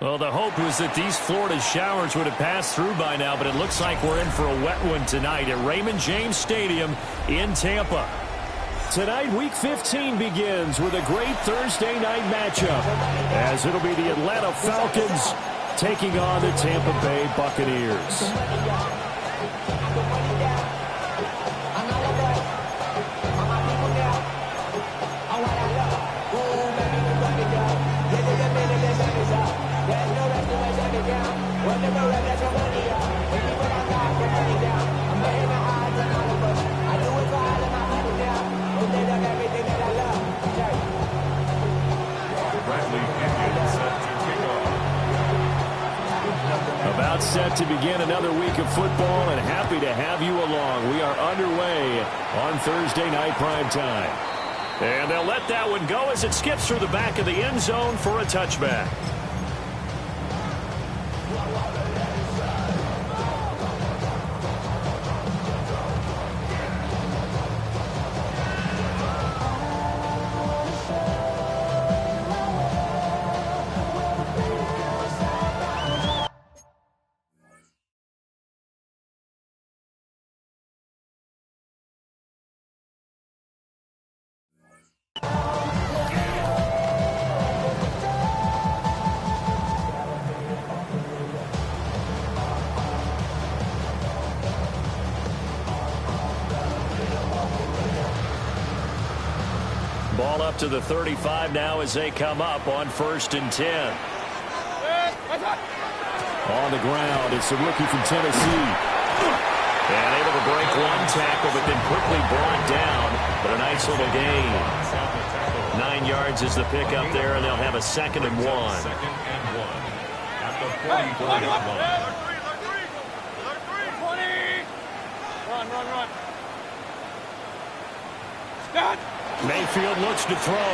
Well, the hope was that these Florida showers would have passed through by now, but it looks like we're in for a wet one tonight at Raymond James Stadium in Tampa. Tonight, Week 15 begins with a great Thursday night matchup, as it'll be the Atlanta Falcons taking on the Tampa Bay Buccaneers. About set to begin another week of football, and happy to have you along. We are underway on Thursday night prime time. And they'll let that one go as it skips through the back of the end zone for a touchback. Ball up to the 35 now as they come up on 1st and 10. On the ground, it's the rookie from Tennessee. And able to break one tackle, but then quickly brought down. But a nice little gain. 9 yards is the pickup there, and they'll have a 2nd and 1. At the 40-yard line. Run. Stop. Mayfield looks to throw.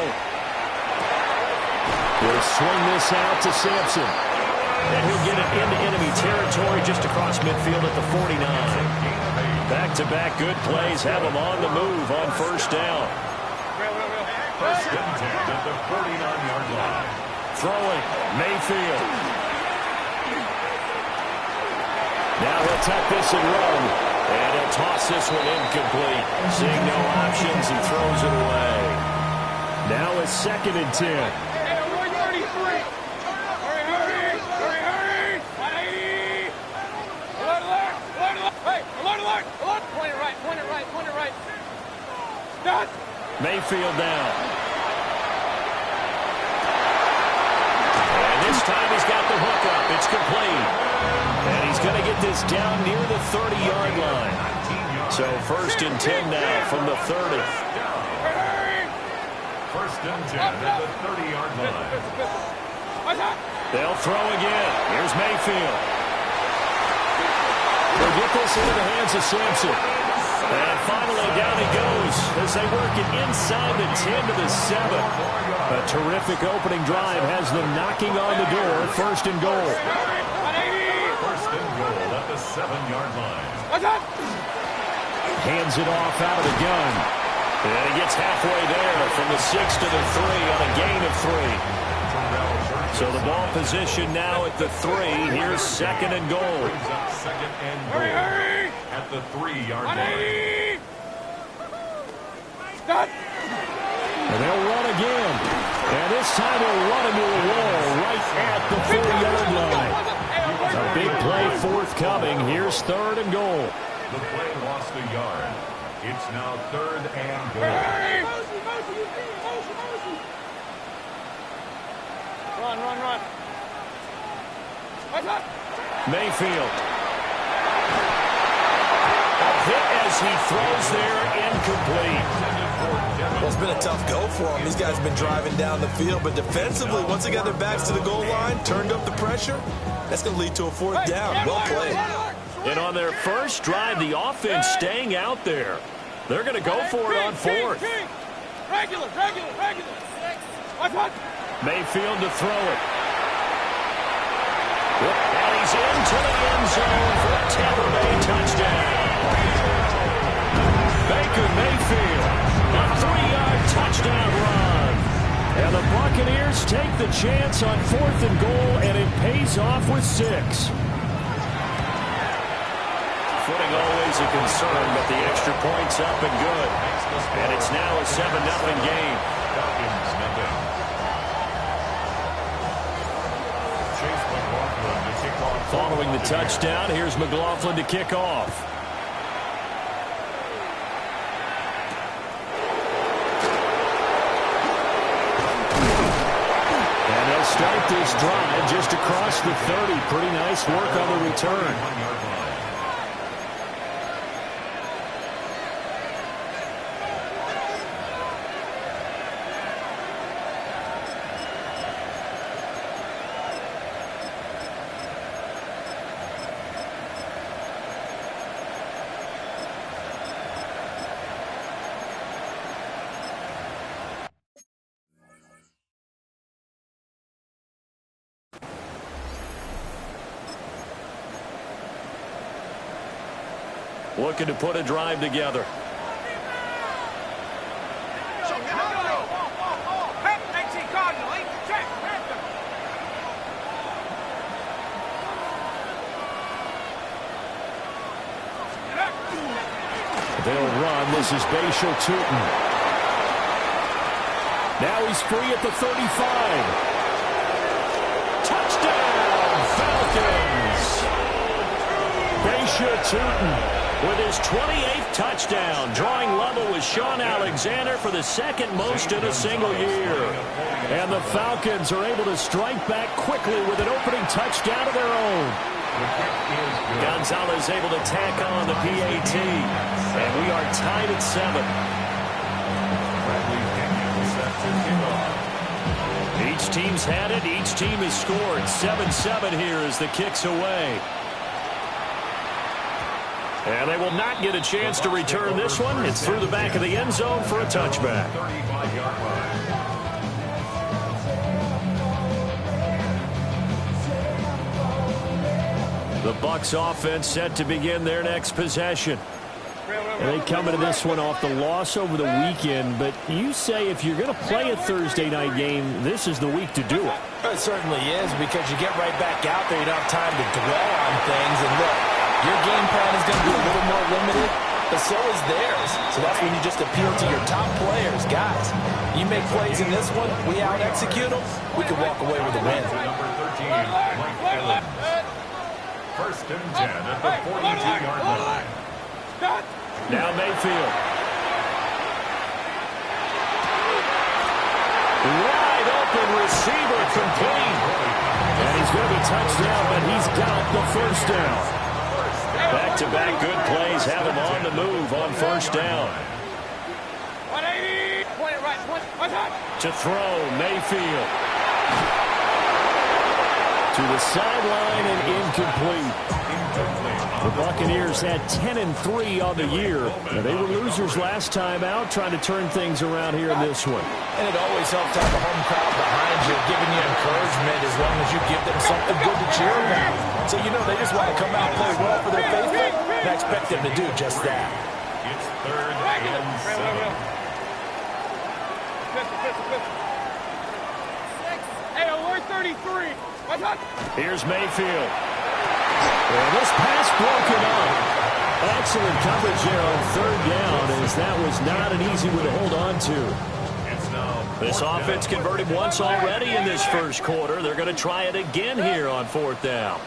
He'll swing this out to Sampson. And he'll get it into enemy territory just across midfield at the 49. Back-to-back good plays have him on the move on 1st down. First and 10 at the 49-yard line. Throwing, Mayfield. Now he'll tuck this and run. And he'll toss this one incomplete. Seeing no options, he throws it away. Now it's 2nd and 10. Point it right. Mayfield down. And this time he's got the hook up. It's complete. And he's going to get this down near the 30-yard line. So 1st and 10 now from the 30. 1st and 10 at the 30-yard line. They'll throw again. Here's Mayfield. They'll get this into the hands of Sampson. And finally down he goes as they work it inside the 10 to the 7. A terrific opening drive has them knocking on the door. 1st and goal. 1st and goal at the 7-yard line. Hands it off out of the gun. And he gets halfway there from the 6 to the 3 on a gain of 3. So the ball position now at the 3. Here's second and goal. Second and goal at the 3-yard line. And they'll run again. And this time they'll run into a wall right at the 4-yard line. A big play forthcoming. Here's third and goal. The play lost a yard. It's now third and goal. Run. Mayfield. A hit as he throws there, incomplete. Well, it's been a tough go for him. These guys have been driving down the field, but defensively, once they got their backs to the goal line, turned up the pressure, that's going to lead to a fourth down. Well played. And on their first drive, the offense staying out there. They're going to go for it on fourth. Regular. Mayfield to throw it. And he's into the end zone for a Tampa Bay touchdown. Baker Mayfield, a 3-yard touchdown run. And the Buccaneers take the chance on fourth and goal, and it pays off with 6. Footing always a concern, but the extra point's up and good. And it's now a 7-0 game. Following the touchdown, here's McLaughlin to kick off. And they'll start this drive just across the 30. Pretty nice work on the return. Looking to put a drive together. They'll run. This is Bashal Tutin. Now he's free at the 35. Touchdown, Falcons! Bashal Tutin with his 28th touchdown, drawing level with Sean Alexander for the second most in a single year. And the Falcons are able to strike back quickly with an opening touchdown of their own. Gonzalez able to tack on the PAT. And we are tied at 7. Each team's had it. Each team has scored. 7-7 here as the kick's away. And they will not get a chance to return this one. It's through the back of the end zone for a touchback. The Bucs offense set to begin their next possession. And they come into this one off the loss over the weekend, but you say if you're going to play a Thursday night game, this is the week to do it. It certainly is, because you get right back out there. You don't have time to dwell on things. And look, your game plan is going to be a little more limited, but so is theirs. So that's when you just appeal to your top players. Guys, you make plays in this one, we out-execute them, we can walk away with a win. Number 13, Mike Evans. First and 10 at the 42-yard line. Now Mayfield. Wide open receiver complete. And he's going to be touchdown, but he's got the first down. Back-to-back good plays have him on the move on first down. To throw, Mayfield. To the sideline and incomplete. The Buccaneers had 10-3 on the year. Now, they were losers last time out, trying to turn things around here in this one. And it always helps to have a home crowd behind you, giving you encouragement as long as you give them something good to cheer about. So you know they just want to come out and play well for their faithful, and I expect them to do just that. It's 3rd and 7. Hey, alert 33. Here's Mayfield. And this pass broken up. Excellent coverage there on 3rd down, as that was not an easy one to hold on to. This offense converted once already in this first quarter. They're going to try it again here on 4th down.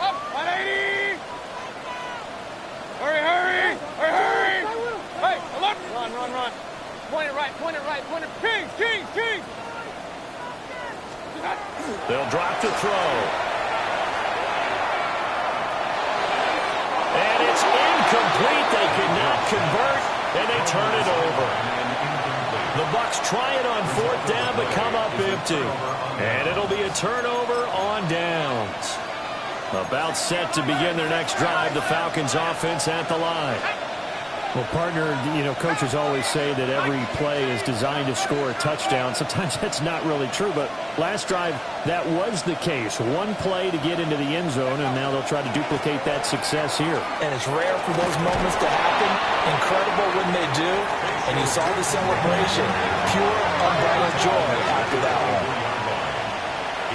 Up, 180. Hurry, hurry, hurry, hurry. Hey, alert. Run. Point it right, point it right, point it. Kings. They'll drop to throw. And it's incomplete. They cannot convert, and they turn it over. The Bucs try it on 4th down, but come up empty. And it'll be a turnover on downs. About set to begin their next drive, the Falcons offense at the line. Well, partner, coaches always say that every play is designed to score a touchdown. Sometimes that's not really true, but last drive, that was the case. One play to get into the end zone, and now they'll try to duplicate that success here. And it's rare for those moments to happen. Incredible when they do. And you saw the celebration. Pure, unbridled joy after that one.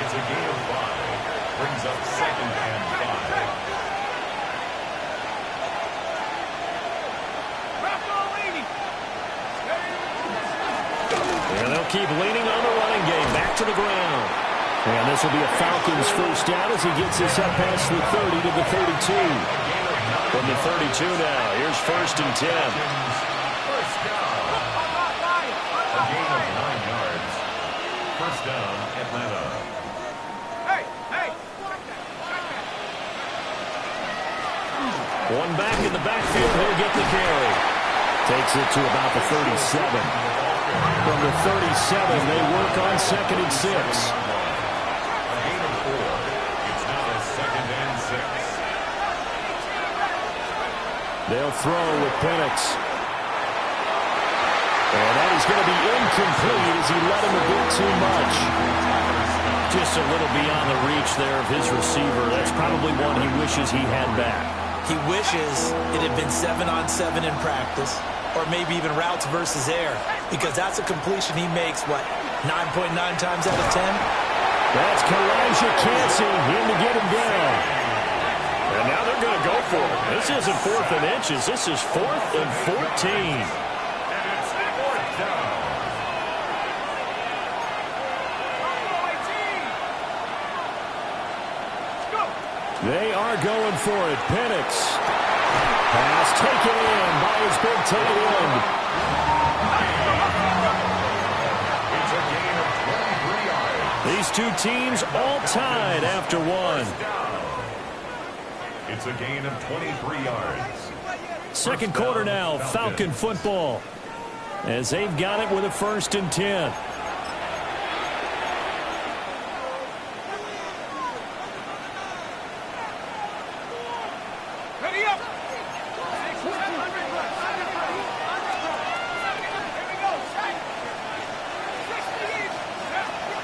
It's a gain of 5. Brings up 2nd and 5. And they'll keep leaning on the running game. Back to the ground. And this will be a Falcons first down as he gets this up past the 30 to the 32. From the 32 now, here's 1st and 10. First down. A gain of 9 yards. First down, Atlanta. Hey. One back in the backfield. He'll get the carry. Takes it to about the 37. From the 37, they work on 2nd and 6. A gain of 4. It's now a 2nd and 6. They'll throw with Penix. And that is going to be incomplete as he let him a bit too much. Just a little beyond the reach there of his receiver. That's probably one he wishes he had back. He wishes it had been 7-on-7 in practice, or maybe even routes versus air, because that's a completion he makes, 9.9 times out of 10? That's Kalijah Kancey in to get him down. And now they're going to go for it. This isn't 4th and inches. This is 4th and 14. And it's 4th down. They are going for it. Penix. Pass taken in by his big tight end. It's a gain of 23 yards. These two teams all tied after one. It's a gain of 23 yards. Second quarter now, Falcon football. As they've got it with a 1st and 10.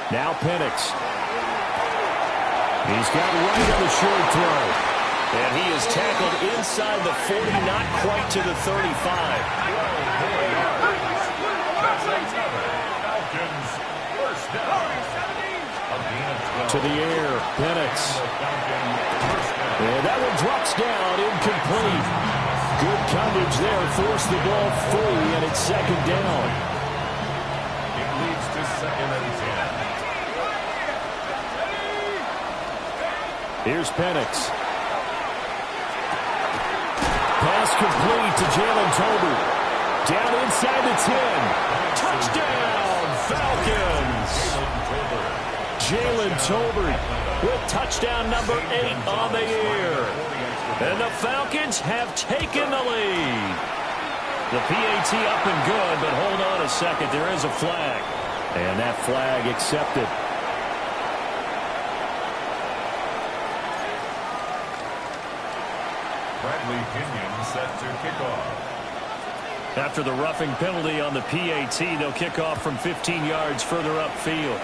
Now Penix. He's got right on the short throw. And he is tackled inside the 40, not quite to the 35. Falcons, first down. To the air, Penix. And that one drops down, incomplete. Good coverage there, forced the ball free, and it's 2nd down. It leads to 2nd and 10. Here's Penix. Pass complete to Jalen Tolbert. Down inside the 10. Touchdown, Falcons. Jalen Tolbert with touchdown number 8 on the year. And the Falcons have taken the lead. The PAT up and good, but hold on a second. There is a flag. And that flag accepted. Bradley Pinion set to kick off. After the roughing penalty on the PAT, they'll kick off from 15 yards further upfield.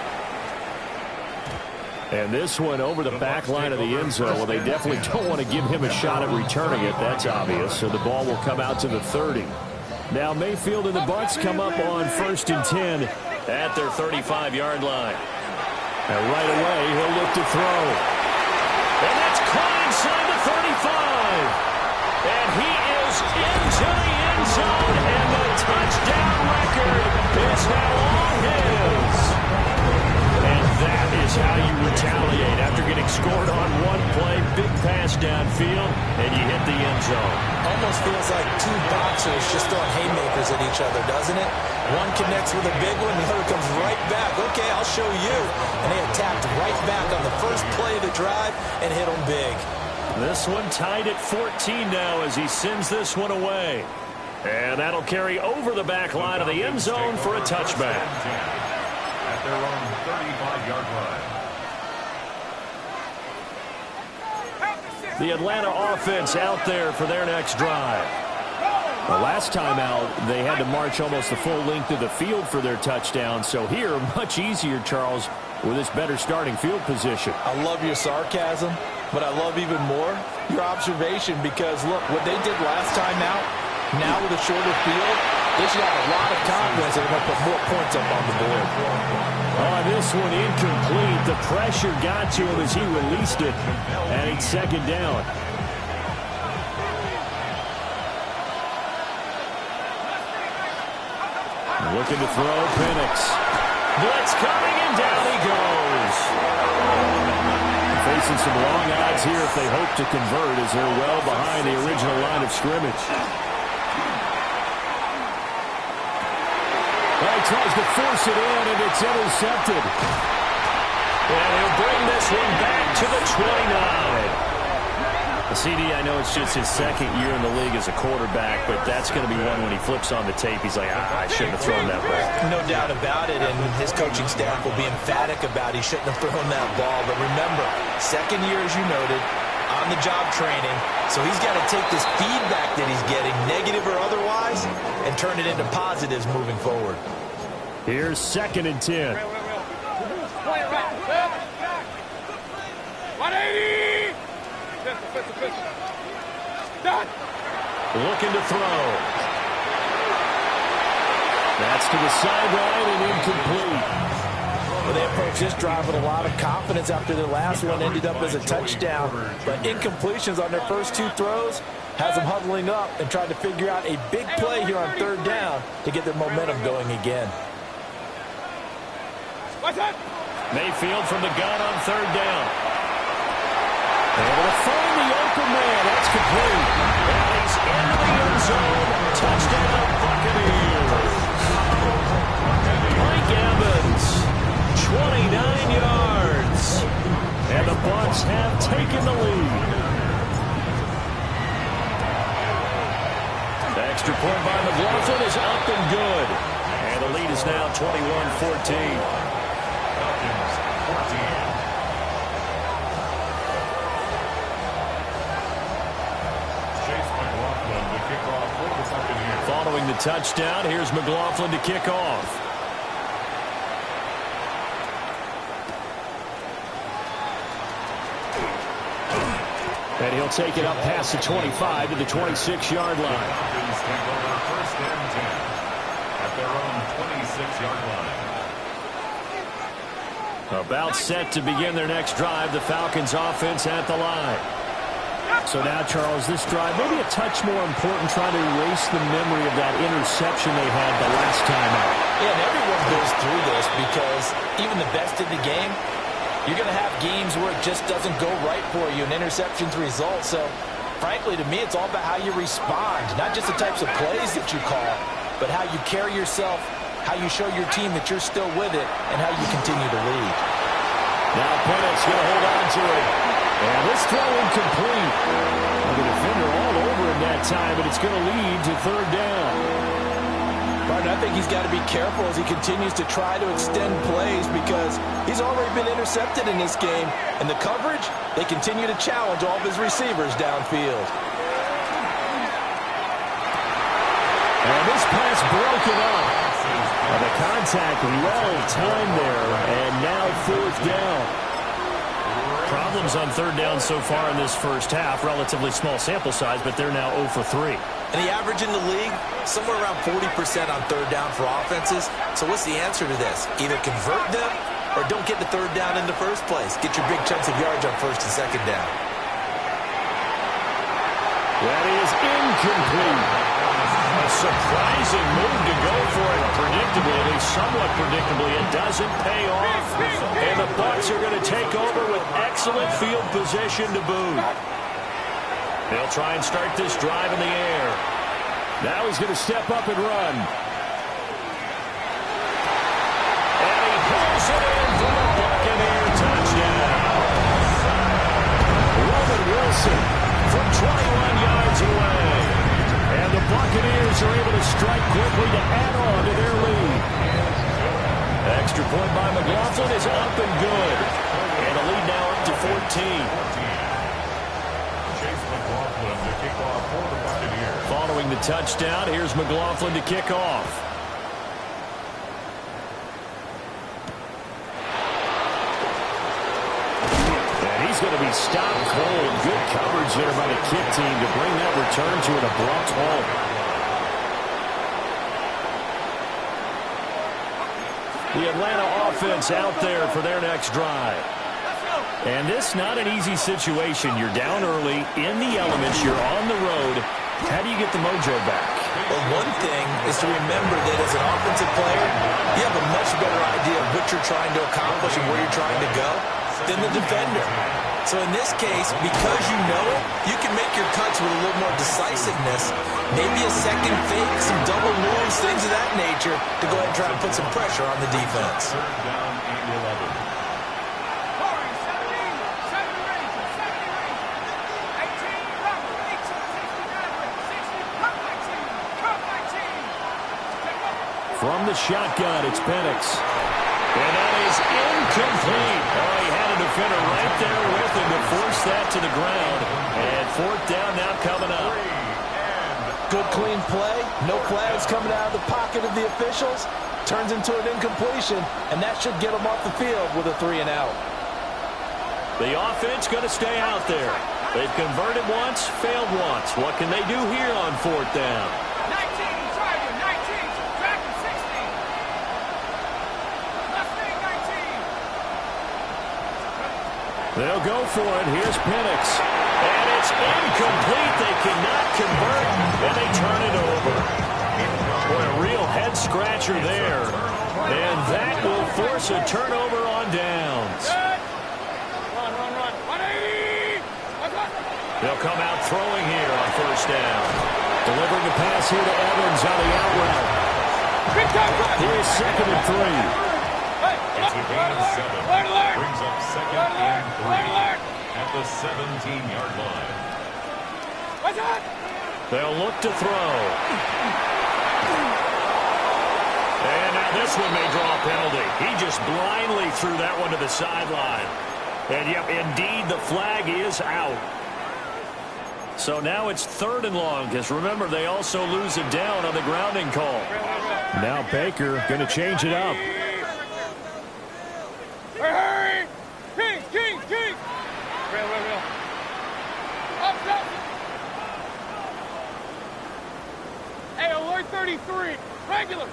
And this one over the back line of the end zone. Well, they definitely don't want to give him a shot at returning it. That's obvious. So the ball will come out to the 30. Now Mayfield and the Bucs come up on 1st and 10 at their 35-yard line. And right away, he'll look to throw. And that's caught inside the 35. And he is into the end zone, and the touchdown record is now all his. And that is how you retaliate after getting scored on one play, big pass downfield, and you hit the end zone. Almost feels like two boxers just throwing haymakers at each other, doesn't it? One connects with a big one, the other comes right back. Okay, I'll show you. And they attacked right back on the first play of the drive and hit them big. This one tied at 14 now as he sends this one away. And that'll carry over the back line of the end zone for a touchback. At their own 35-yard line. The Atlanta offense out there for their next drive. The last time out, they had to march almost the full length of the field for their touchdown. So here, much easier, Charles, with this better starting field position. I love your sarcasm, but I love even more your observation because, look, what they did last time out, now with a shorter field, they should have a lot of confidence they're going to put more points up on the board. Oh, this one incomplete. The pressure got to him as he released it, and it's 2nd down. Looking to throw, Penix. Blitz coming, and down he goes. Facing some long odds here if they hope to convert as they're well behind the original line of scrimmage. He tries to force it in, and it's intercepted. And he'll bring this one back to the 29. CD, I know it's just his 2nd year in the league as a quarterback, but that's going to be one when he flips on the tape. He's like, I shouldn't have thrown that ball. No doubt about it, and his coaching staff will be emphatic about he shouldn't have thrown that ball. But remember, 2nd year, as you noted, on-the-job training, so he's got to take this feedback that he's getting, negative or otherwise, and turn it into positives moving forward. Here's 2nd and 10. 180! Done. Looking to throw. That's to the sideline and incomplete. Well, they approached this drive with a lot of confidence after their last one ended up as a touchdown. But incompletions on their first 2 throws has them huddling up and trying to figure out a big play here on 3rd down to get their momentum going again. Mayfield from the gun on 3rd down. Able to find the open man. That's complete. And he's into the end zone. Touchdown, Buccaneers. Mike Evans, 29 yards. And the Bucs have taken the lead. The extra point by McLaughlin is up and good. And the lead is now 21-14. Falcons 14. Following the touchdown, here's McLaughlin to kick off. And he'll take it up past the 25 to the 26-yard line. Falcons take over 1st and 10 at their own 26-yard line. About set to begin their next drive, the Falcons offense at the line. So now, Charles, this drive maybe a touch more important, trying to erase the memory of that interception they had the last time out. Yeah, and everyone goes through this because even the best in the game, you're going to have games where it just doesn't go right for you and interceptions result. So, frankly, to me, it's all about how you respond, not just the types of plays that you call, but how you carry yourself, how you show your team that you're still with it, and how you continue to lead. Now Penix going to hold on to it. And this throw incomplete. The defender all over him that time, but it's going to lead to 3rd down. Martin, I think he's got to be careful as he continues to try to extend plays because he's already been intercepted in this game. And the coverage, they continue to challenge all of his receivers downfield. this pass broken up. The contact well timed there, and now fourth down. Problems on third down so far in this first half. Relatively small sample size, but they're now 0 for 3. And the average in the league, somewhere around 40% on third down for offenses. So what's the answer to this? Either convert them or don't get the third down in the first place. Get your big chunks of yards on first and second down. That is incomplete. A surprising move to go for it predictably, at least somewhat predictably. It doesn't pay off. And the Bucs are going to take over with excellent field position to boot. They'll try and start this drive in the air. Now he's going to step up and run. And he pulls it in for a Buccaneer touchdown. Roman Wilson from 21 yards away. And the Buccaneers are able to strike quickly to add on to their lead. Extra point by McLaughlin is up and good. And the lead now up to 14. Following the touchdown, here's McLaughlin to kick off. And he's going to be stopped cold. Good coverage there by the kick team to bring that return to an abrupt halt. The Atlanta offense out there for their next drive. And this not an easy situation. You're down early, in the elements, you're on the road. How do you get the mojo back? Well, one thing is to remember that as an offensive player, you have a much better idea of what you're trying to accomplish and where you're trying to go than the defender. So in this case, because you know it, you can make your cuts with a little more decisiveness. Maybe a second fake, some double moves, things of that nature to go ahead and try and put some pressure on the defense. From the shotgun, it's Penix. And that is incomplete. Oh, he had a defender right there with him to force that to the ground. And fourth down now coming up. Good clean play. No flags coming out of the pocket of the officials. Turns into an incompletion, and that should get them off the field with a 3-and-out. The offense going to stay out there. They've converted once, failed once. What can they do here on fourth down? They'll go for it. Here's Penix. And it's incomplete. They cannot convert, and they turn it over. Boy, a real head-scratcher there. And that will force a turnover on downs. Run. 180. They'll come out throwing here on first down. Delivering the pass here to Evans on the out route. Here's 2nd and 3. It's a gain of 7. Brings up 2nd and 3 at the 17-yard line. They'll look to throw. And now this one may draw a penalty. He just blindly threw that one to the sideline. And yep, indeed, the flag is out. So now it's 3rd and long, because remember, they also lose it down on the grounding call. Now Baker going to change it up. Hurry! King! Real. Up. Hey, alert 33. Regular.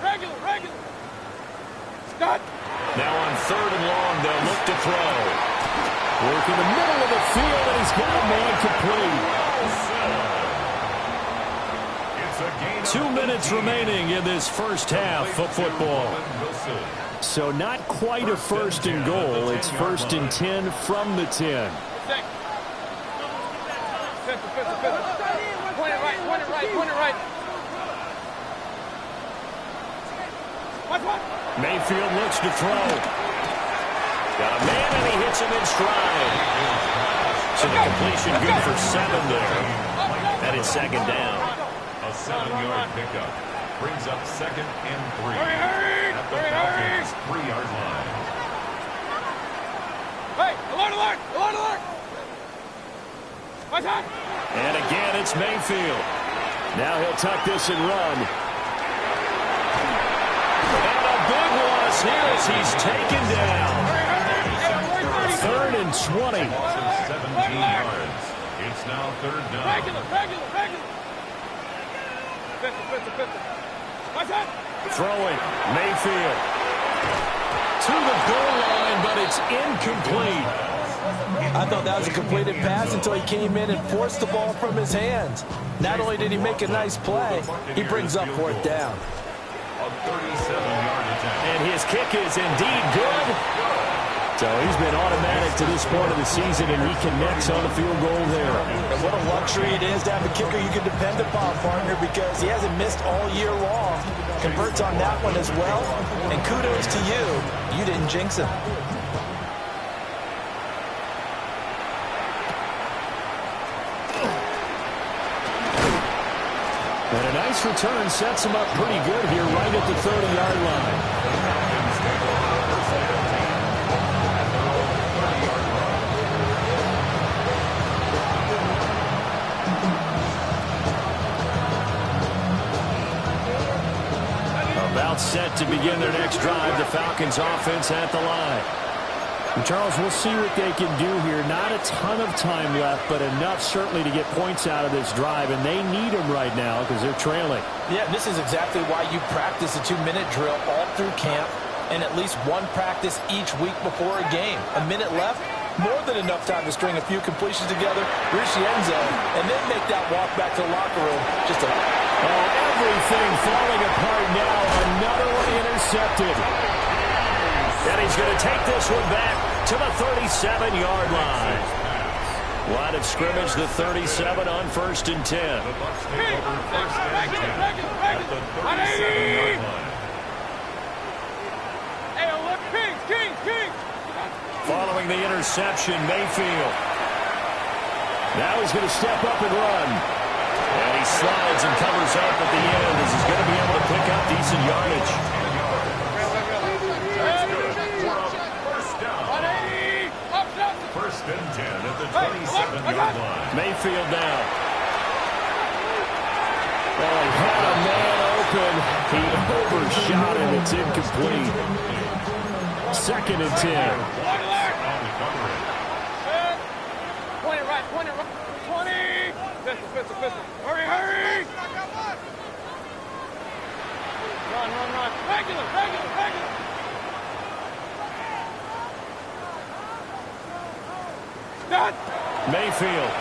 Stop. Now on 3rd and long, they'll look to throw. Work in the middle of the field, and he's got a man complete. 2 minutes remaining in this first half of football. So not quite a 1st and goal. It's 1st and 10 from the 10. Point it right. What? Mayfield looks to throw. Got a man, and he hits him in stride. So the completion good for 7 there. That is 2nd down. A 7-yard pickup. Brings up 2nd and 3. Hurry! At the Falcons' 3-yard line. Hey, alert! What's that? And again, it's Mayfield. Now he'll tuck this and run. here as he's taken down. 3rd and 20. 17 yards. It's now 3rd down. Regular. Throwing, Mayfield. To the goal line, but it's incomplete. I thought that was a completed pass until he came in and forced the ball from his hands. Not only did he make a nice play, he brings up 4th down. A 37-yard attempt. And his kick is indeed good. So he's been automatic to this point of the season, and he connects on the field goal there. And what a luxury it is to have a kicker you can depend upon, partner, because he hasn't missed all year long. Converts on that one as well. And kudos to you. You didn't jinx him. And a nice return sets him up pretty good here right at the 30-yard line. About set to begin their next drive, the Falcons offense at the line. And Charles, we'll see what they can do here. Not a ton of time left, but enough certainly to get points out of this drive, and they need them right now because they're trailing. Yeah, this is exactly why you practice a 2-minute drill all through camp and at least one practice each week before a game. A minute left, more than enough time to string a few completions together, reach the end zone, and then make that walk back to the locker room. Everything falling apart now. Another one intercepted. And he's going to take this one back to the 37-yard line. Line of scrimmage, the 37 on 1st and 10. The Bucs take over 1st and 10 at the 37-yard line. Kings. Following the interception, Mayfield. Now he's going to step up and run. And he slides and covers up at the end as he's going to be able to pick up decent yardage. That's good. We're up 1st down. 1st and 10 at the 27-yard line. Mayfield now. Oh, he had a man open. He overshot him. It's incomplete. 2nd and 10. Point it right. 20. Pistol. Hurry. Run. Regular. Stop. Mayfield.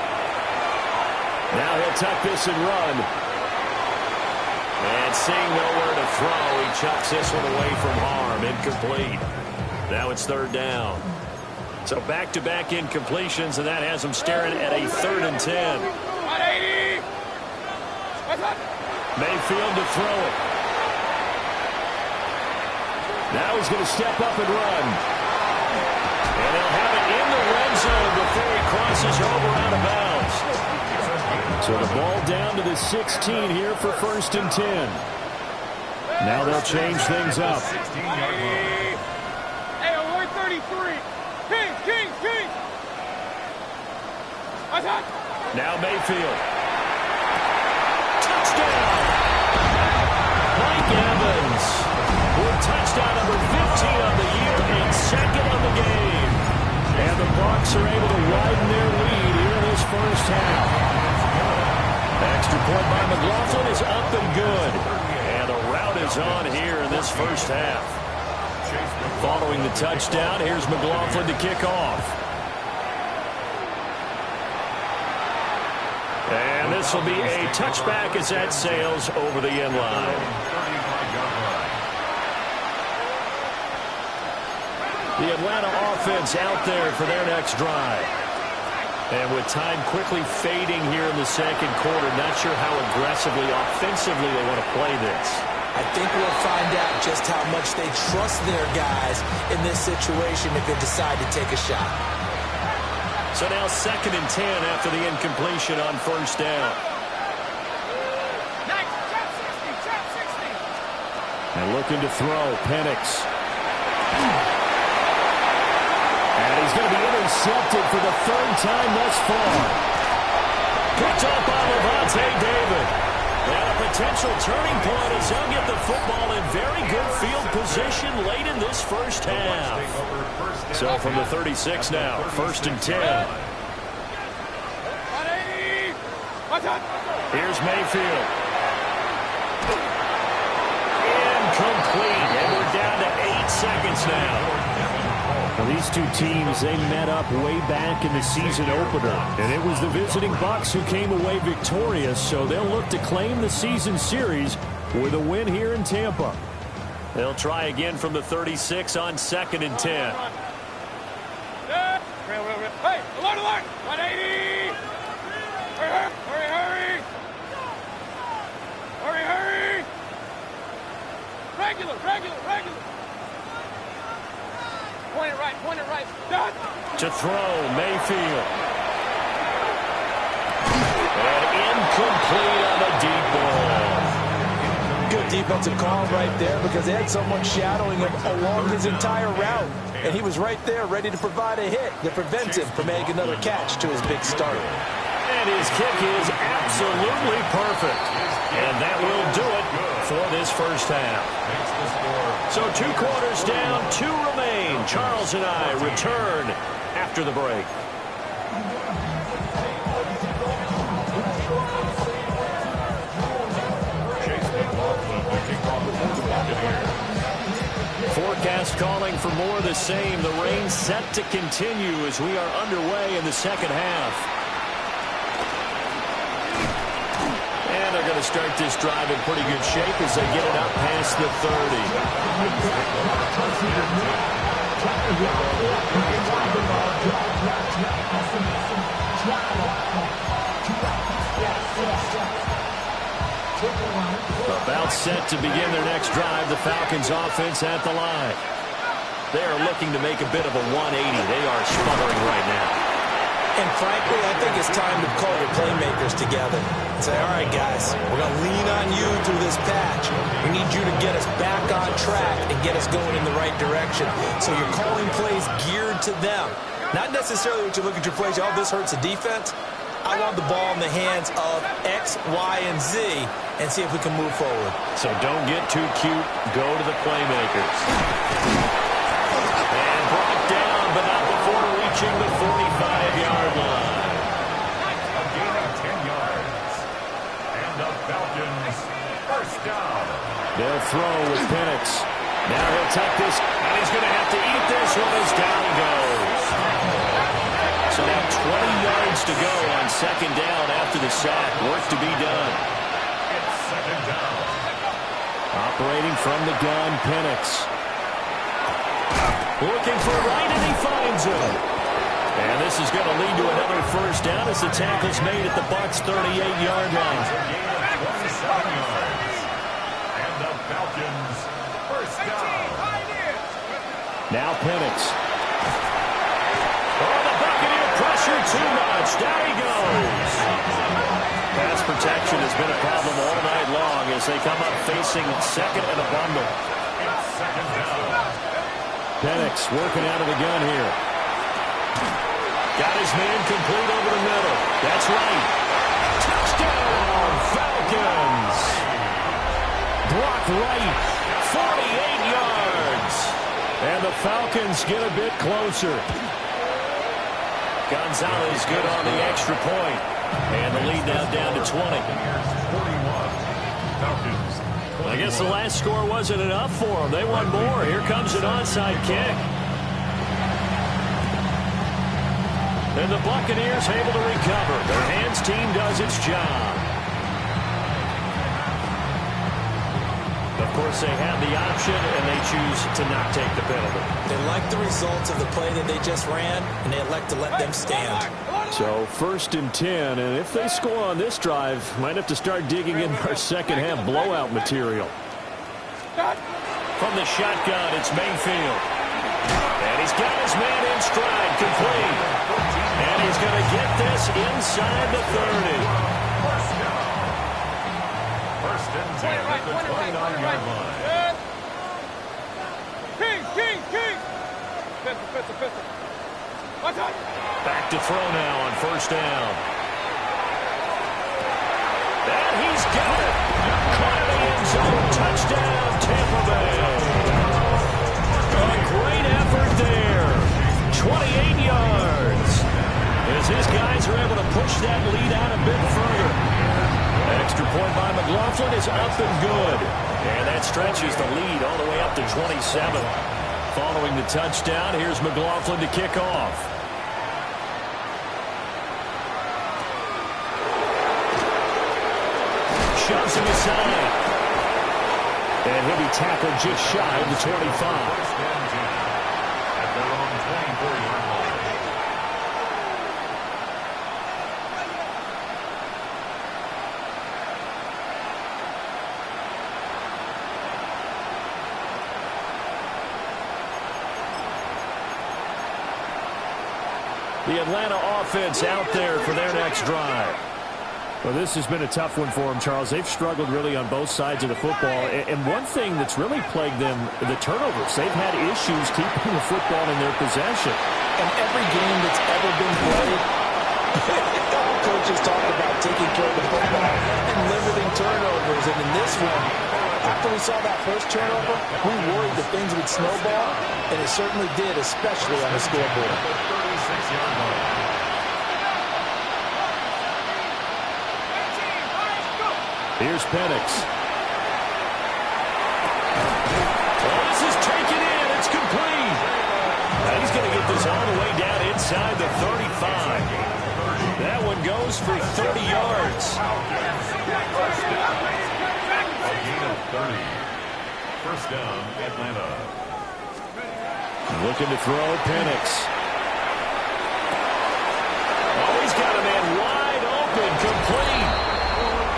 Now he'll tuck this and run. And seeing nowhere to throw, he chucks this one away from harm. Incomplete. Now it's 3rd down. So back-to-back incompletions, and that has him staring at a 3rd and 10. 180. Mayfield to throw it. Now he's going to step up and run. And he'll have it in the red zone before he crosses over out of bounds. So the ball down to the 16 here for 1st and 10. Now they'll change things up. 16-yard line. Hey, alert 33. Kings. Now Mayfield. Touchdown! Mike Evans with touchdown number 15 on the year and 2nd on the game. And the Bucs are able to widen their lead here in this 1st half. Extra point by McLaughlin is up and good. And the route is on here in this 1st half. Following the touchdown, here's McLaughlin to kick off. And this will be a touchback as that sails over the end line. The Atlanta offense out there for their next drive. And with time quickly fading here in the 2nd quarter, not sure how aggressively, offensively they want to play this. I think we'll find out just how much they trust their guys in this situation if they decide to take a shot. So now 2nd and 10 after the incompletion on 1st down. Nice. Trap 60. And looking to throw, Penix. And he's going to be intercepted for the 3rd time thus far. Picked up by Lavonte David. And a potential turning point as they'll get the football in very good field position late in this first half. So from the 36 now, 1st and 10. Here's Mayfield. Incomplete. And we're down to 8 seconds now. Well, these two teams, they met up way back in the season opener. And it was the visiting Bucs who came away victorious, so they'll look to claim the season series with a win here in Tampa. They'll try again from the 36 on 2nd and 10. Hey, alert, alert! 180! Hurry, hurry, hurry! Hurry, hurry! Regular, regular, regular! Point it right, done! To throw, Mayfield. And incomplete on the deep ball. Good defensive call right there because they had someone shadowing him along his entire route. And he was right there ready to provide a hit that prevents him from making another catch to his big start. And his kick is absolutely perfect. And that will do it for this first half. So 2 quarters down, 2 remain. Charles and I return after the break. Forecast calling for more of the same. The rain set to continue as we are underway in the second half. And they're going to start this drive in pretty good shape as they get it up past the 30. About set to begin their next drive. The Falcons offense at the line. They are looking to make a bit of a 180. They are sputtering right now. And frankly, I think it's time to call your playmakers together and say, all right, guys, we're going to lean on you through this patch. We need you to get us back on track and get us going in the right direction. So you're calling plays geared to them. Not necessarily what you look at your plays, oh, this hurts the defense. I want the ball in the hands of X, Y, and Z and see if we can move forward. So don't get too cute. Go to the playmakers. And brought down, but not before reaching the 45-yard line. A gain of 10 yards. And the Falcons first down. They'll throw with Penix. Now he'll take this, and he's going to have to eat this one as down goes. So now 20 yards to go on 2nd down after the sack. Work to be done. It's 2nd down. Operating from the gun, Penix. Looking for right, and he finds him. And this is going to lead to another first down as the tackle's made at the Bucs' 38-yard line. A gain of 27 yards. And the Falcons first down. Now Penix. Oh, the Buccaneer pressure too much. Down he goes. Pass protection has been a problem all night long as they come up facing 2nd and a bundle. It's 2nd down. Penix working out of the gun here. Got his man complete over the middle. That's right. Touchdown, Falcons. Brock Wright, 48 yards. And the Falcons get a bit closer. Gonzalez good on the extra point. And the lead now down to 20. 41. Falcons. I guess the last score wasn't enough for them. They want more. Here comes an onside kick. And the Buccaneers able to recover. Their hands team does its job. Of course, they have the option, and they choose to not take the penalty. They like the results of the play that they just ran, and they elect to let them stand. So 1st and 10, and if they score on this drive, might have to start digging in our second half blowout material. From the shotgun, it's Mayfield. And he's got his man in stride, complete. And he's going to get this inside the 30. First and 10 at the 29-yard line. King! Pistol. Watch out! Back to throw now on 1st down. And he's got it. Caught in the end zone. Touchdown, Tampa Bay. A great effort there. 28 yards. As his guys are able to push that lead out a bit further. Extra point by McLaughlin is up and good. And that stretches the lead all the way up to 27. Following the touchdown, here's McLaughlin to kick off. Shoves him aside. And he'll be tackled just shy of the 25. At their own 24-yard line. The Atlanta offense out there for their next drive. Well, this has been a tough one for them, Charles. They've struggled really on both sides of the football. And one thing that's really plagued them, the turnovers. They've had issues keeping the football in their possession. And every game that's ever been played, all coaches talk about taking care of the football and limiting turnovers. And in this one, after we saw that first turnover, we worried that things would snowball, and it certainly did, especially on the scoreboard. 36-yard line. Here's Penix. Oh, this is taken in. It's complete. Now he's going to get this all the way down inside the 35. That one goes for 30 yards. A gain of 30. First down, Atlanta. Looking to throw, Penix. Oh, he's got a man wide open, complete.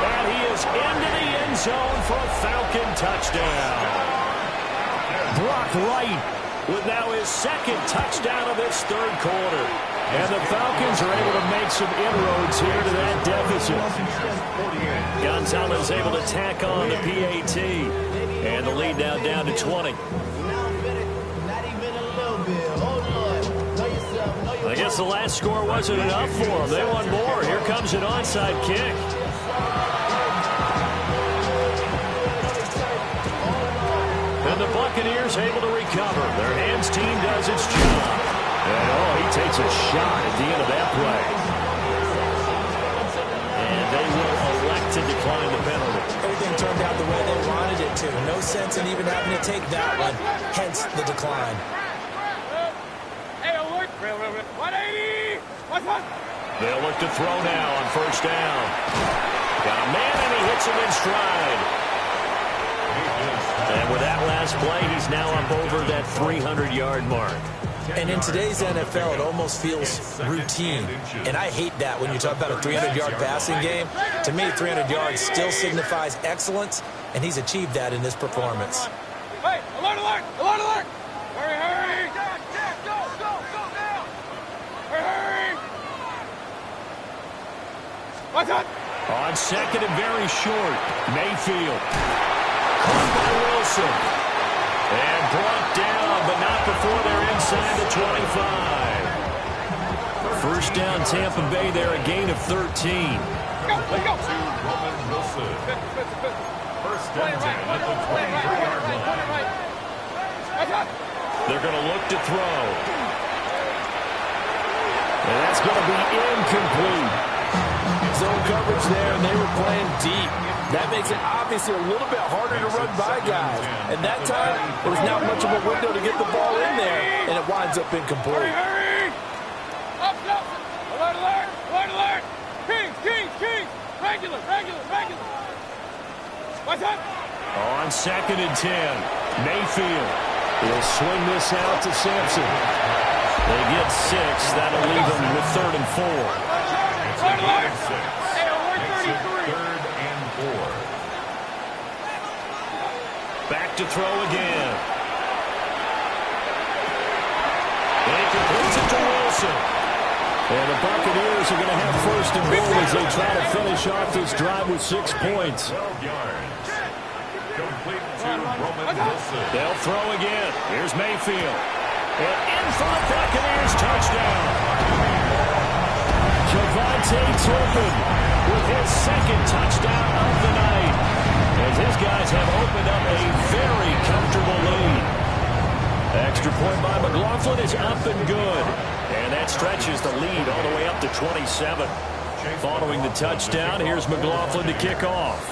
And he is into the end zone for a Falcon touchdown. Brock Wright with now his second touchdown of this third quarter. And the Falcons are able to make some inroads here to that deficit. Gonzalez able to tack on the PAT. And the lead now down to 20. I guess the last score wasn't enough for them. They want more. Here comes an onside kick. And the Buccaneers able to recover. Their hands team does its job. And, oh, he takes a shot at the end of that play. And they will elect to decline the penalty. Everything turned out the way they wanted it to. No sense in even having to take that one, hence the decline. Hey, alert! 180! They'll look to throw now on first down. Got a man, and he hits him in stride. And with that last play, he's now up over that 300-yard mark. And in today's NFL, it almost feels routine. And I hate that when you talk about a 300-yard passing game. To me, 300 yards still signifies excellence, and he's achieved that in this performance. Hey, alert, alert! Alert, alert! Hurry, hurry! Jack, go now! Hurry! What's up? On second and very short, Mayfield. Caught by Wilson. And brought down, but not before they're inside the 25. First down, Tampa Bay there, a gain of 13. Let's go! Roman Wilson. First Play and it 10 at the right, 23-yard play it line. right. What's up? They're going to look to throw. And that's going to be incomplete. Zone coverage there, and they were playing deep. That makes it obviously a little bit harder to run by guys. And that time, there was not much of a window to get the ball in there, and it winds up incomplete. Hurry! Up! Alert, alert! Alert, alert! Kings! Regular! What's up? On second and 10, Mayfield will swing this out to Sampson. They get 6. That'll leave them with 3rd and 4. Alert, alert! Hey, alert 33! Third and 4. Back to throw again. And he completes it to Wilson. And the Buccaneers are going to have 1st and goal as they try to finish off this drive with 6 points. 12 yards. Complete to Roman Wilson. They'll throw again. Here's Mayfield. And in for the Buccaneers touchdown. Javonte Turpin with his 2nd touchdown of the night. as his guys have opened up a very comfortable lead. Extra point by McLaughlin is up and good. And that stretches the lead all the way up to 27. Following the touchdown, here's McLaughlin to kick off.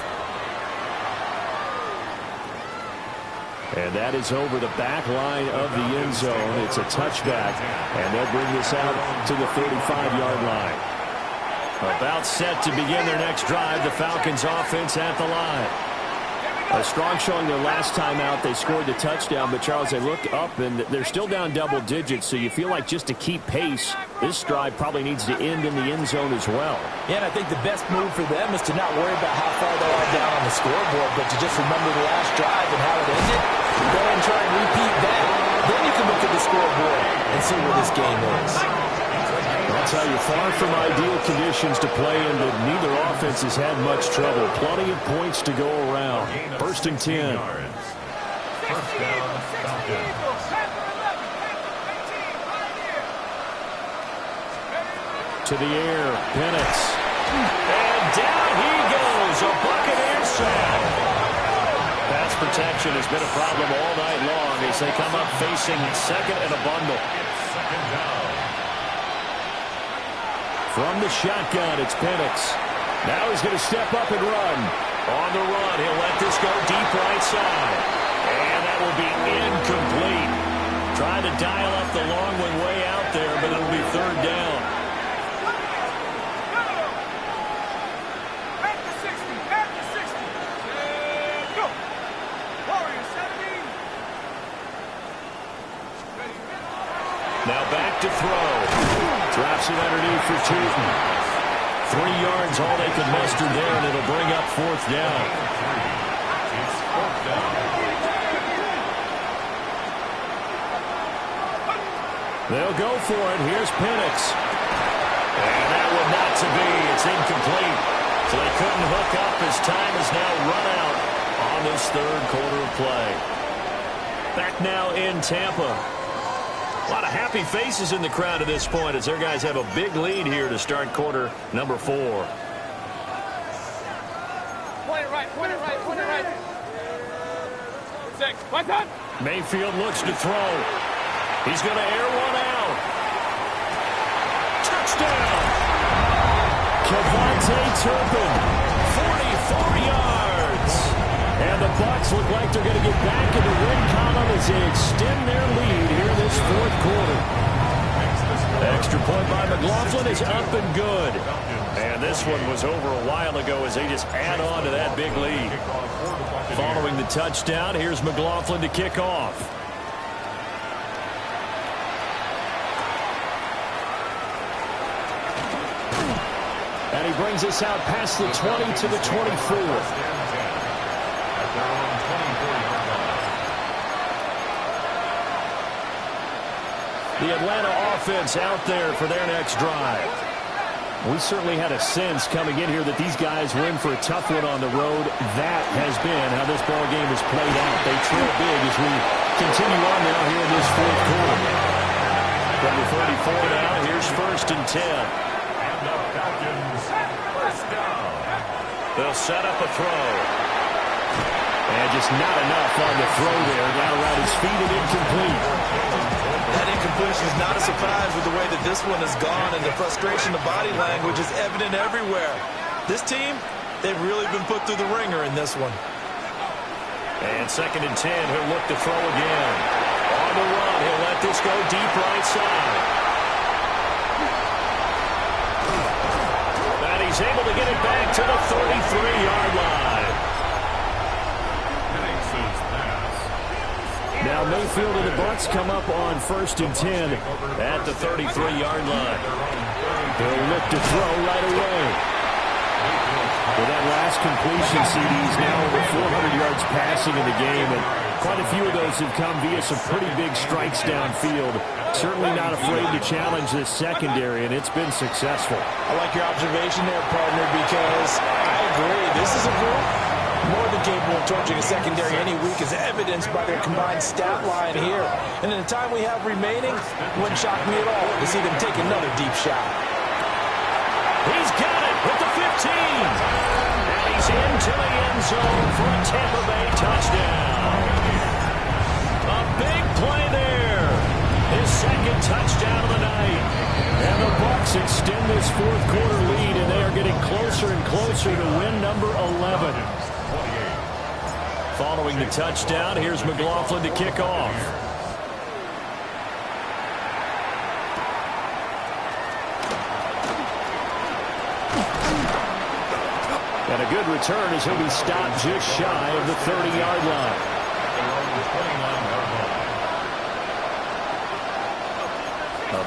And that is over the back line of the end zone. It's a touchback, and they'll bring this out to the 35-yard line. About set to begin their next drive, the Falcons offense at the line. A strong showing their last time out. They scored the touchdown, but, Charles, they look up, and they're still down double digits, so you feel like just to keep pace, this drive probably needs to end in the end zone as well. Yeah, and I think the best move for them is to not worry about how far they are down on the scoreboard, but to just remember the last drive and how it ended. Go ahead and try and repeat that. Then you can look at the scoreboard and see where this game is. I'll tell you, far from ideal conditions to play in, but neither offense has had much trouble. Plenty of points to go around. First and 10. First down, Falcons. To the air, Penix. And down he goes, a Buccaneers sack. Pass protection has been a problem all night long as they come up facing second and a bundle. Second down. From the shotgun, it's Penix. Now he's going to step up and run. On the run, he'll let this go deep right side. And that will be incomplete. Trying to dial up the long one way out there, but it'll be third down. Back to 60, back to 60. And go. Warriors 17. Now back to throw. Drops it underneath for Tootin. 3 yards, all they can muster there, and it'll bring up fourth down. It's fourth down. They'll go for it. Here's Penix. And that one not to be. It's incomplete. So they couldn't hook up as time has now run out on this third quarter of play. Back now in Tampa. A lot of happy faces in the crowd at this point as their guys have a big lead here to start quarter number 4. Point it right, point it right, point it right. 6, one time. Mayfield looks to throw. He's going to air one out. Touchdown! Kevontae Turpin. 44 yards. And the Bucs look like they're going to get back in the win column as they extend their lead here this fourth quarter. Extra point by McLaughlin is up and good. And this one was over a while ago as they just add on to that big lead. Following the touchdown, here's McLaughlin to kick off. And he brings us out past the 20 to the 24. The Atlanta offense out there for their next drive. We certainly had a sense coming in here that these guys were in for a tough one on the road. That has been how this ball game has played out. They trail big as we continue on now here in this fourth quarter. From the 34 now, here's first and 10. And the Falcons, first down. They'll set up a throw. And just not enough on the throw there. Got around his feet and incomplete. That incompletion is not a surprise with the way that this one has gone, and the frustration of body language is evident everywhere. This team, they've really been put through the ringer in this one. And second and 10, he'll look to throw again. On the run, he'll let this go deep right side. And he's able to get it back to the 33-yard line. Now Mayfield and the Bucs come up on first and 10 at the 33-yard line. They'll look to throw right away. With that last completion, CD's now over 400 yards passing in the game, and quite a few of those have come via some pretty big strikes downfield. Certainly not afraid to challenge this secondary, and it's been successful. I like your observation there, partner, because I agree. This is a group more than capable of torching a secondary any week, as evidenced by their combined stat line here. And in the time we have remaining, wouldn't shock me at all to see them take another deep shot. He's got it with the 15. And he's into the end zone for a Tampa Bay touchdown. A big play there. His second touchdown of the night. And the Bucs extend this fourth quarter lead, and they are getting closer and closer to win number 11. Following the touchdown, here's McLaughlin to kick off. And a good return as he'll be stopped just shy of the 30-yard line.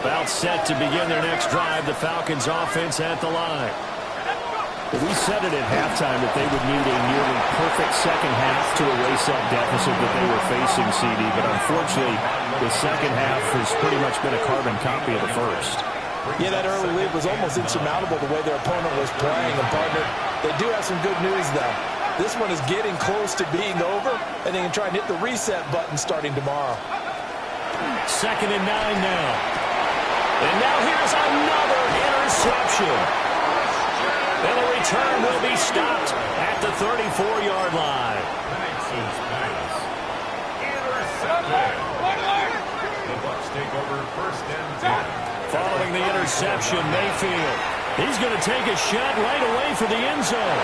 About set to begin their next drive, the Falcons offense at the line. We said it at halftime that they would need a nearly perfect second half to erase that deficit that they were facing, CD, but unfortunately the second half has pretty much been a carbon copy of the first. Yeah, that early lead was almost insurmountable the way their opponent was playing. And, partner, they do have some good news, though. This one is getting close to being over, and they can try and hit the reset button starting tomorrow. 2nd and 9 now. And now here's another interception. And the return will be stopped at the 34-yard line. The Bucs take over 1st and 10. Following the interception, Mayfield. He's going to take a shot right away for the end zone.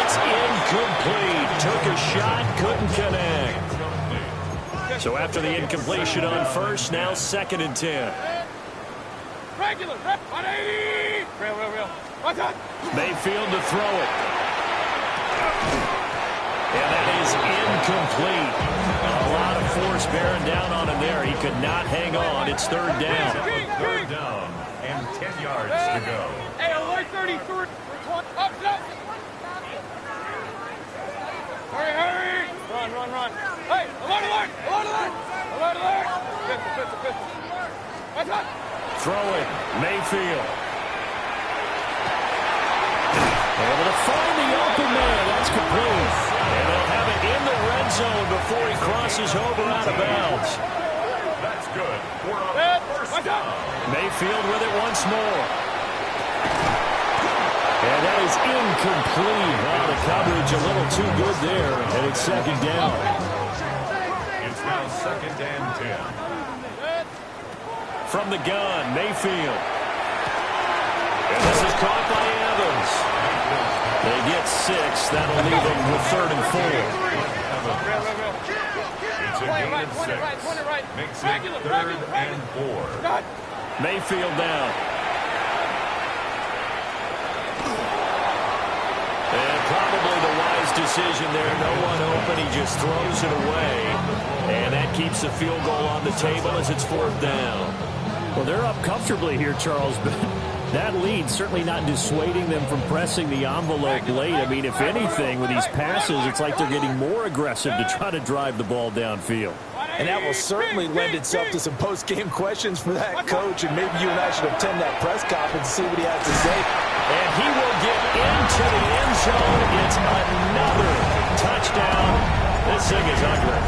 It's incomplete. Took a shot, couldn't connect. So after the incompletion on first, now 2nd and 10. Regular, 180. Real. Watch out. Mayfield to throw it. And that is incomplete. A lot of force bearing down on him there. He could not hang on. It's 3rd down. 3rd down and 10 yards to go. Hey, alert 33. Up. Hurry. Run. Hey, alert. Pistol. Watch out. Throw it. Mayfield. Able to find the open man. That's complete. And they'll have it in the red zone before he crosses over out of bounds. That's good. We're on 1st down. Mayfield with it once more. And that is incomplete. Wow, the coverage a little too good there. And it's 2nd down. It's now 2nd and 10. From the gun, Mayfield. And this is caught by Evans. They get 6. That'll leave them with 3rd and 4. It's a gain of 6. Makes it 3rd and 4. Mayfield down. And probably the wise decision there. No one open. He just throws it away. And that keeps the field goal on the table as it's 4th down. Well, they're up comfortably here, Charles, but that lead certainly not dissuading them from pressing the envelope late. I mean, if anything, with these passes, it's like they're getting more aggressive to try to drive the ball downfield. And that will certainly lend itself to some post-game questions for that coach, and maybe you and I should attend that press conference and see what he has to say. And he will get into the end zone. It's another touchdown. This thing is ugly.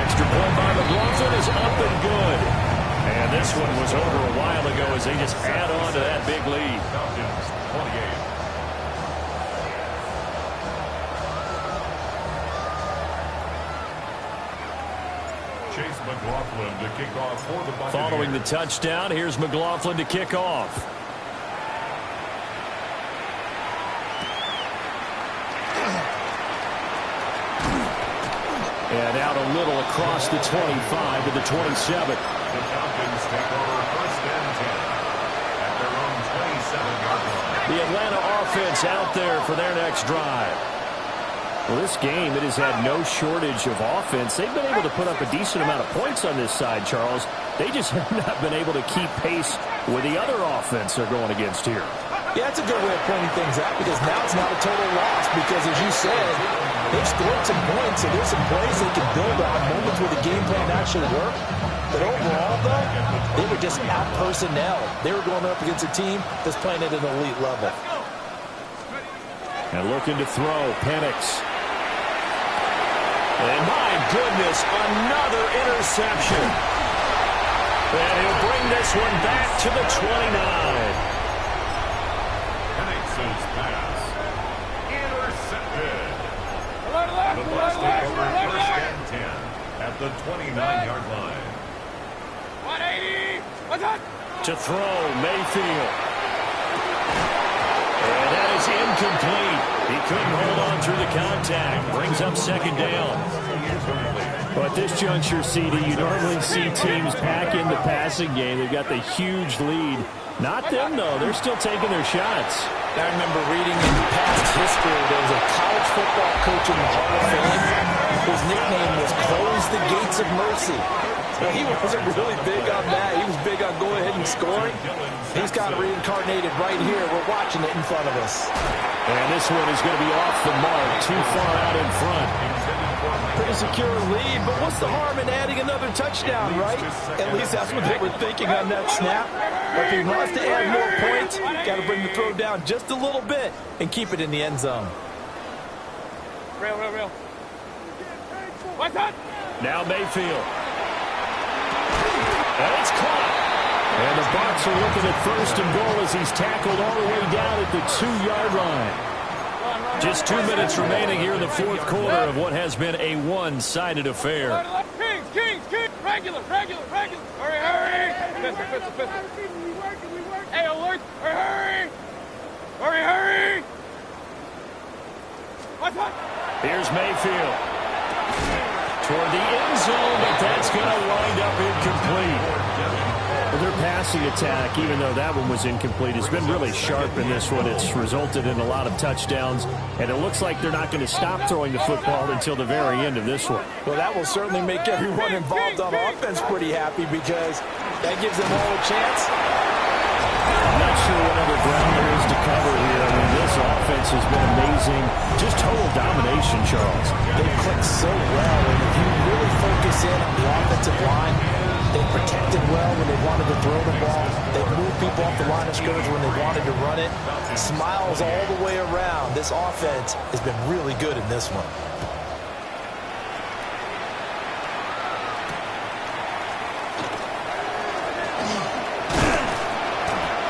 Extra point by McLaughlin is up and good. And this one was over a while ago as they just add on to that big lead. Falcons 28. Chase McLaughlin to kick off for the Buccaneers. Following the touchdown, here's McLaughlin to kick off. And out a little across the 25 to the 27. The Falcons take over 1st and 10 at their own 27-yard line. The Atlanta offense out there for their next drive. Well, this game, it has had no shortage of offense. They've been able to put up a decent amount of points on this side, Charles. They just have not been able to keep pace with the other offense they're going against here. Yeah, that's a good way of pointing things out because now it's not a total loss because, as you said, they've scored some points, so there's some plays they can build on, moments where the game plan actually worked. But overall, though, they were just out-personnel. They were going up against a team that's playing at an elite level. And looking to throw, Penix. And my goodness, another interception. And he'll bring this one back to the 29. Misses pass. Intercepted. Alert, The Bucs take over first and 10 at the 29-yard line. 180. What's that? To throw, Mayfield. And that is incomplete. He couldn't hold on through the contact. Brings up second down. But at this juncture, CD, you normally see teams pack in the passing game. They've got the huge lead. Not them, though. They're still taking their shots. I remember reading in past history, there was a college football coach in the Hall of Fame. His nickname was Close the Gates of Mercy. Now, he wasn't really big on that. He was big on going ahead and scoring. He's got reincarnated right here. We're watching it in front of us. And this one is going to be off the mark, too far out in front. Pretty secure lead, but what's the harm in adding another touchdown, right? At least that's what they were thinking on that snap. But if he wants to add more points, got to bring the throw down just a little bit and keep it in the end zone. Real. What's that? Now Mayfield. And it's caught. And the Bucs are looking at first and goal as he's tackled all the way down at the 2-yard line. Just 2 minutes remaining here in the fourth quarter of what has been a one-sided affair. Kings. Regular. Hurry. Pistol. Hey, alert. Hurry. What's that? Here's Mayfield. Toward the end zone, but that's going to wind up incomplete. Well, their passing attack, even though that one was incomplete, has been really sharp in this one. It's resulted in a lot of touchdowns, and it looks like they're not going to stop throwing the football until the very end of this one. Well, that will certainly make everyone involved on offense pretty happy because that gives them all a chance. I'm not sure what other ground there is to cover here. I mean, this offense has been amazing. Just total domination, Charles. They click so well, and if you really focus in on the offensive line, they protected well when they wanted to throw the ball. They moved people off the line of scrimmage when they wanted to run it. Smiles all the way around. This offense has been really good in this one.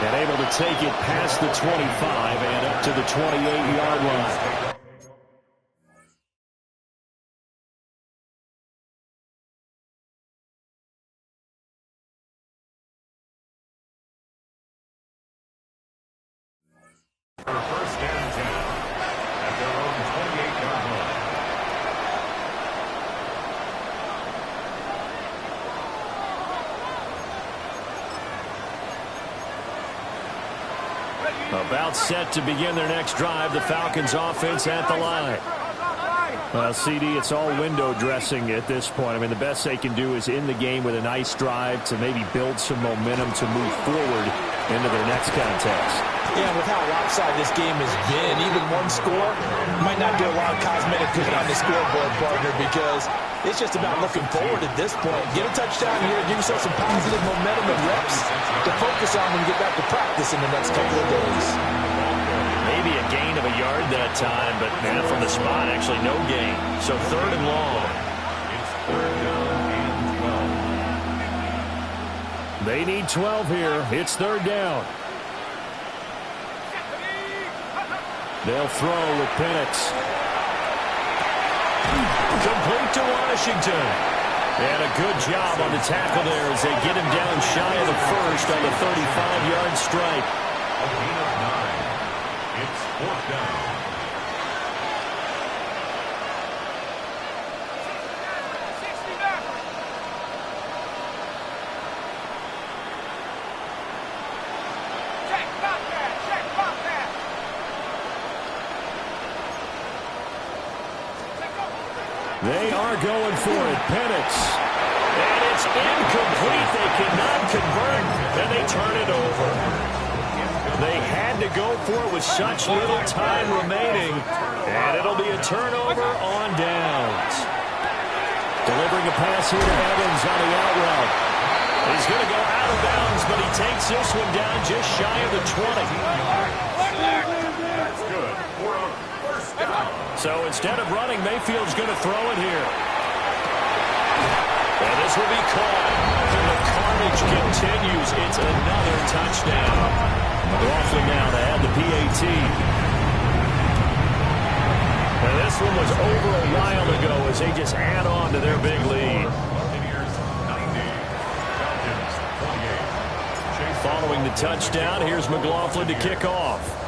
And able to take it past the 25 and up to the 28-yard line. First and 10 at their own 28-yard line. About set to begin their next drive, the Falcons offense at the line. Well, CD, it's all window dressing at this point. I mean, the best they can do is in the game with a nice drive to maybe build some momentum to move forward into their next contest. Yeah, with how lopsided this game has been, even one score might not do a lot of cosmetic good on the scoreboard, partner, because it's just about looking forward at this point. Get a touchdown here, give yourself some positive momentum and reps to focus on when you get back to practice in the next couple of days. Maybe a gain of a yard that time, but from the spot, actually no gain. So third and long. It's third down and 12. They need 12 here. It's third down. They'll throw with Penix. Complete to Washington. And a good job on the tackle there as they get him down shy of the first on the 35-yard strike. A gain of 9. It's fourth down. They are going for it. Penix. And it's incomplete. They cannot convert, and they turn it over. They had to go for it with such little time remaining, and it'll be a turnover on downs. Delivering a pass here to Evans on the out route. He's going to go out of bounds, but he takes this one down just shy of the 20. That's good for a first down. So instead of running, Mayfield's going to throw it here. And this will be caught. And the carnage advantage continues. It's another touchdown. McLaughlin now to add the PAT. And this one was over a while ago as they just add on to their big lead. Following the touchdown, here's McLaughlin to kick off.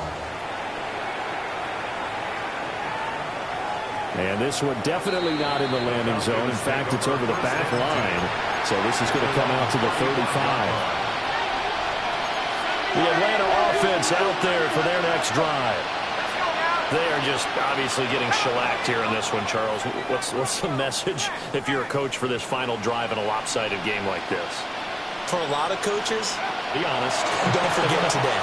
And this one definitely not in the landing zone. In fact, it's over the back line. So this is going to come out to the 35. The Atlanta offense out there for their next drive. They are just obviously getting shellacked here in this one, Charles. What's the message if you're a coach for this final drive in a lopsided game like this? For a lot of coaches, be honest. Don't forget today.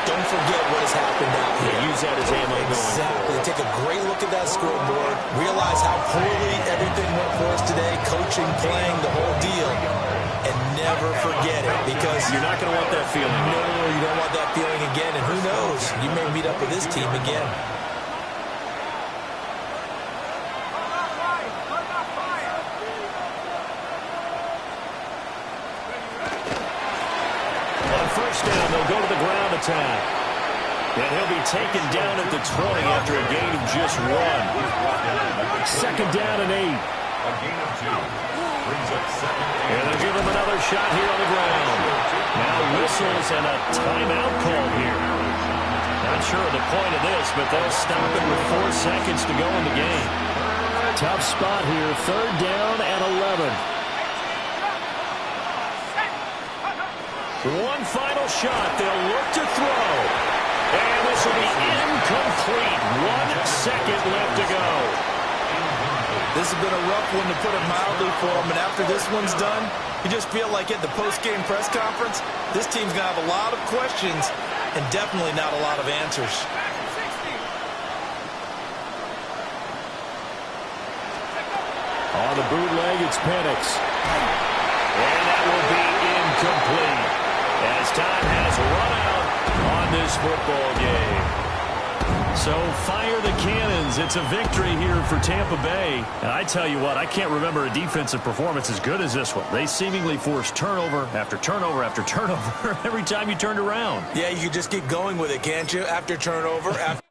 Don't forget what has happened out here. Yeah, use that as ammo going forward. Take a great look at that scoreboard. Realize how poorly everything went for us today. Coaching, playing, the whole deal. And never forget it, because you're not going to want that feeling. No, you don't want that feeling again. And who knows? You may meet up with this team again. First down, they'll go to the ground attack. And he'll be taken down at the 20 after a gain of just 1. Second down and 8. A gain of 2. Brings up second. And they'll give him another shot here on the ground. Now whistles and a timeout call here. Not sure of the point of this, but they'll stop it with 4 seconds to go in the game. Tough spot here. Third down and 11. One final shot. They'll look to throw. And this will be incomplete. 1 second left to go. This has been a rough one, to put it mildly, for them. And after this one's done, you just feel like at the post-game press conference, this team's going to have a lot of questions and definitely not a lot of answers. On the bootleg, it's Penix. And that will be incomplete, as time has run out on this football game. So fire the cannons. It's a victory here for Tampa Bay. And I tell you what, I can't remember a defensive performance as good as this one. They seemingly forced turnover after turnover after turnover every time you turned around. Yeah, you could just keep going with it, can't you? After turnover, after